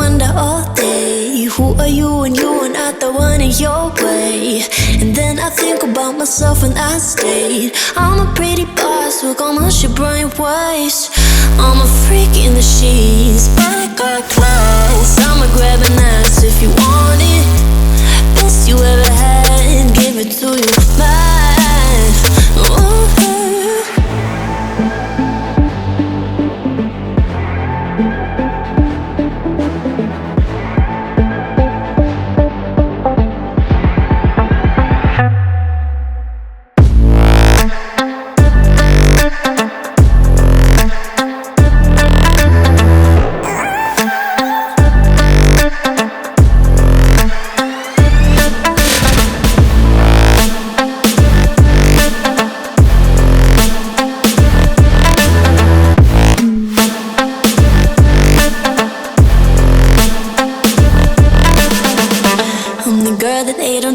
wonder all day, who are you when you are not the one in your way? And then I think about myself and I state I'm a pretty boss with almost your brain waves. I'm a freak in the sheets, but I got class. I'ma grab an ass if you want it. Best you ever had, give it to you, man. Ooh.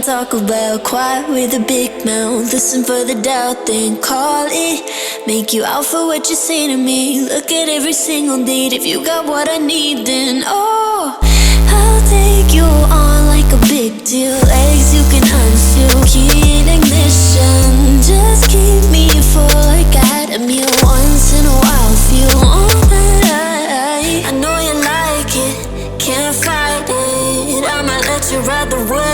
Talk about quái with a big mouth. Listen for the doubt, then call it. Make you out for what you say to me. Look at every single date. If you got what I need, then oh, I'll take you on like a big deal. Eggs you can unseal, key in ignition. Just keep me full like I had a meal. Once in a while, feel alright. I know you like it, can't fight it. I might let you ride the wave.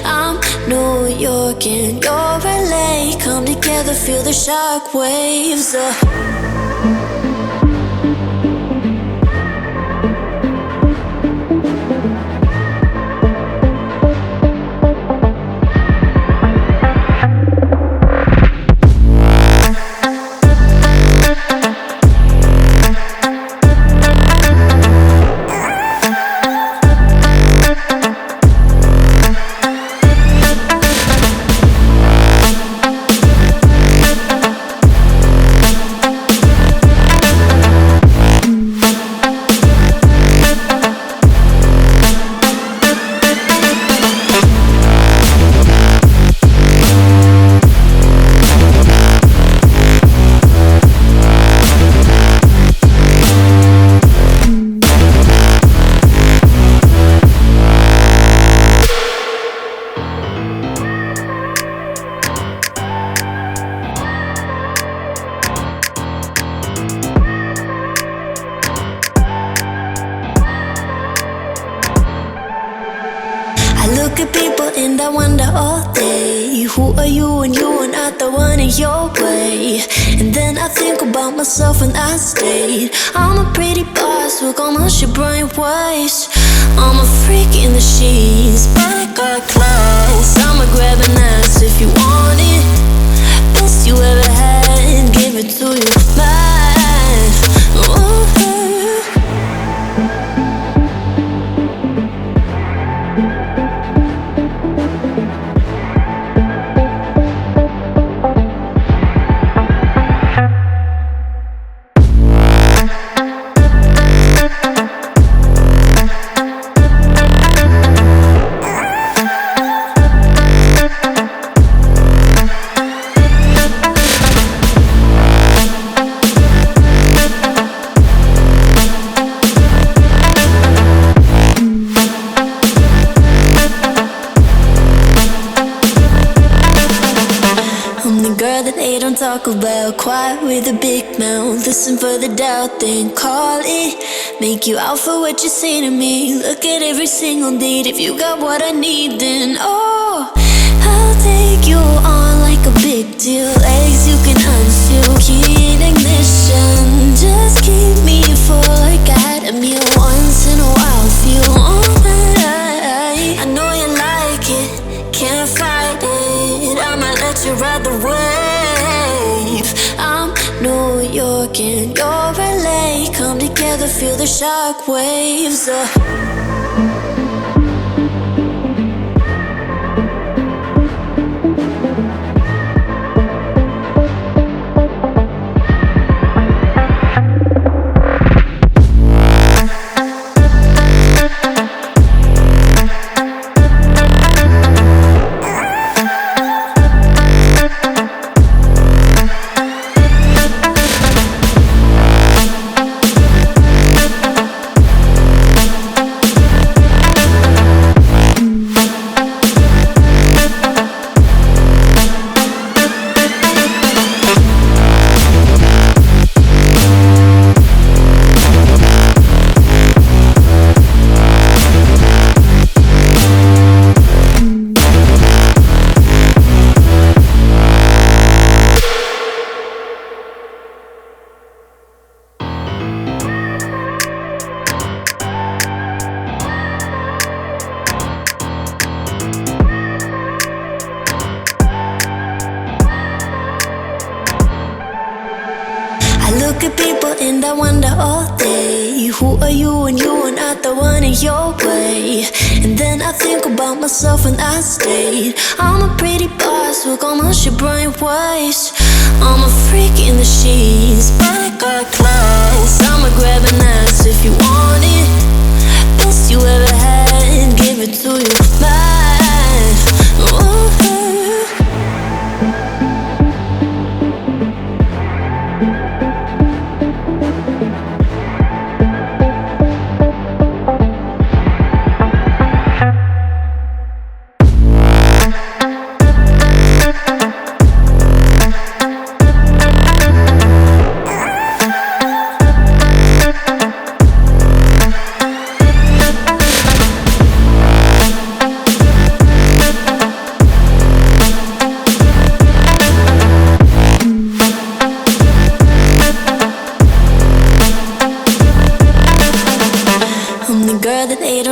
I'm New York and you're LA. Come together, feel the shock waves. Look at people and I wonder all day, who are you when you are not the one in your way? And then I think about myself and I state I'm a pretty boss with almost your brain waves. I'm a freak in the sheets, but I got class. I'ma grab an ass if you want it. Best you ever had, give it to you, man. Ooh. Talk about quái with a big mouth. Listen for the doubt, then call it. Make you out for what you say to me. Look at every single date. If you got what I need, then oh, I'll take you on like a big deal. Eggs you can unseal, key in ignition. Just keep me full like I had a meal. Once in a while, feel alright. I know you like it, can't fight it. I might let you ride the wave. I'm New York and you're LA. Come together, feel the shock waves. are you when you are not the one in your way? And then I think about myself when I stayed. I'm a pretty boss with almost your brain waves. I'm a freak in the sheets, but I got class. I'ma grab an ass if you want it. Best you ever had, give it to you bad. Ooh.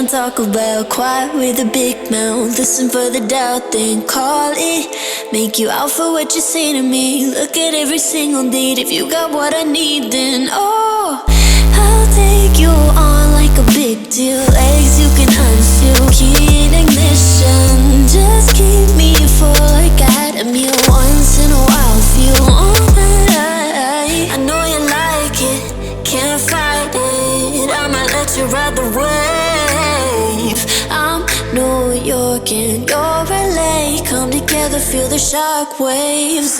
Talk about quiet with a big mouth. Listen for the doubt, then call it. Make you out for what you say to me. Look at every single deed. If you got what I need, then oh, I'll take you on like a big deal. Eggs you can unseal, key in ignition. Just keep me full like I had a meal once in a while. Feel alright. I know you like it, can't fight it. I'ma let you ride the wave. I'm New York and you're LA. Come together, feel the shock waves.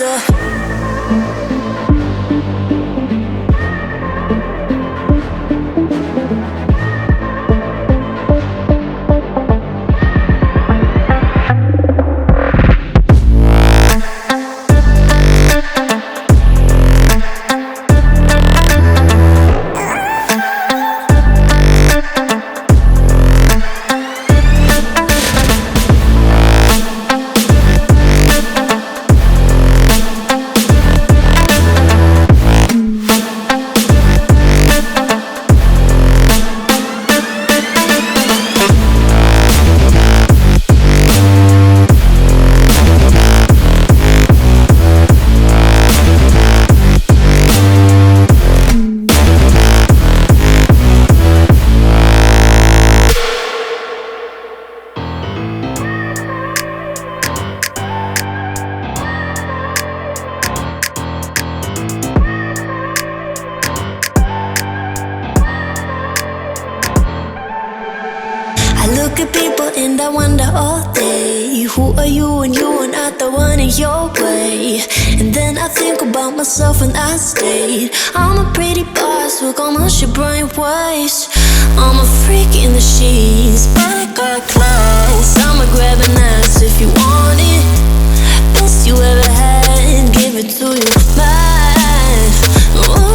And I wonder all day, who are you when you are not the one in your way? And then I think about myself when I stayed. I'm a pretty boss with almost your brain waves. I'm a freak in the sheets, but I got class. I'ma grab an ass if you want it. Best you ever had, give it to you bad. Ooh.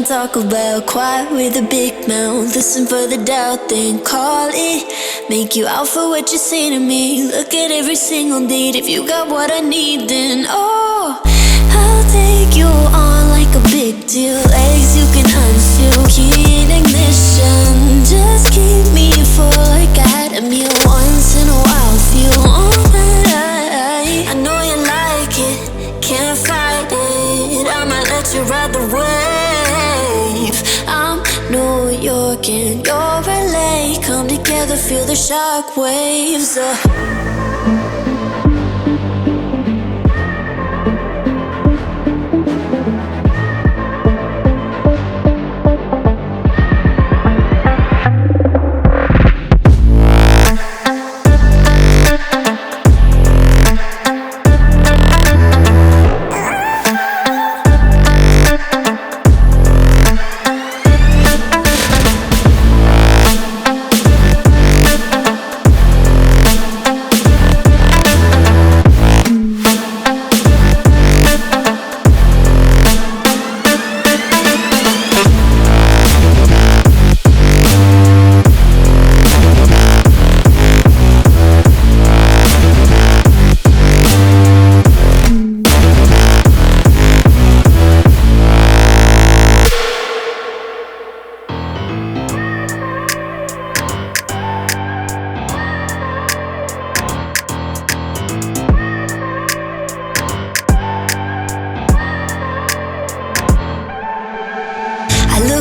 Talk about quiet with a big mouth. Listen for the doubt, then call it. Make you out for what you say to me. Look at every single deed. If you got what I need, then oh, I'll take you on like a big deal. Eggs you can unseal, key in ignition. Just keep me full like I had a meal once in a while. Feel alright. I know you like it, can't fight it. I'ma let you ride the wave. I'm New York and you're LA. Come together, feel the shock waves.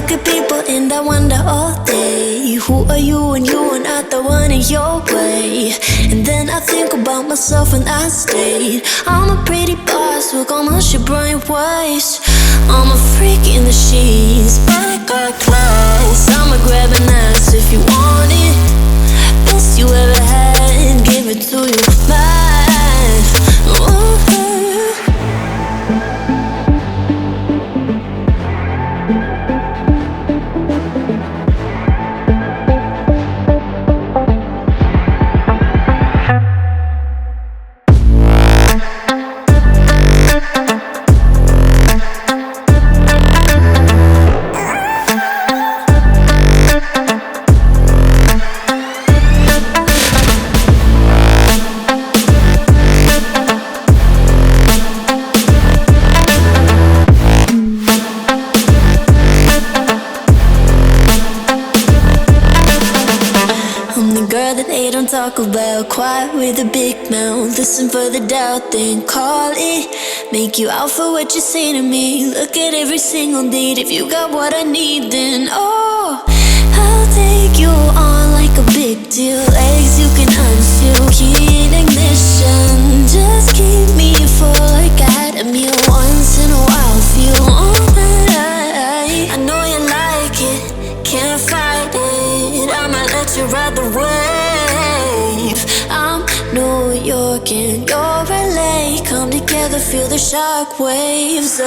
look at people and I wonder all day, who are you when you are not the one in your way? And then I think about myself and I stayed. I'm a pretty boss with almost your brain waves. I'm a freak in the sheets, but I got class. I'ma grab an ass if you want it. Best you ever had, give it to you bad. Ooh. Talk about quiet with a big mouth. Listen for the doubt, then call it. Make you out for what you say to me. Look at every single date. If you got what I need, then oh, I'll take you on like a big deal. Legs you can unseal, key in ignition. Just keep me full like at a meal. Once in a while, feel all that I know you like it, can't fight it. I'ma let you ride the wave. I'm New York and you're LA. Come together, feel the shock waves.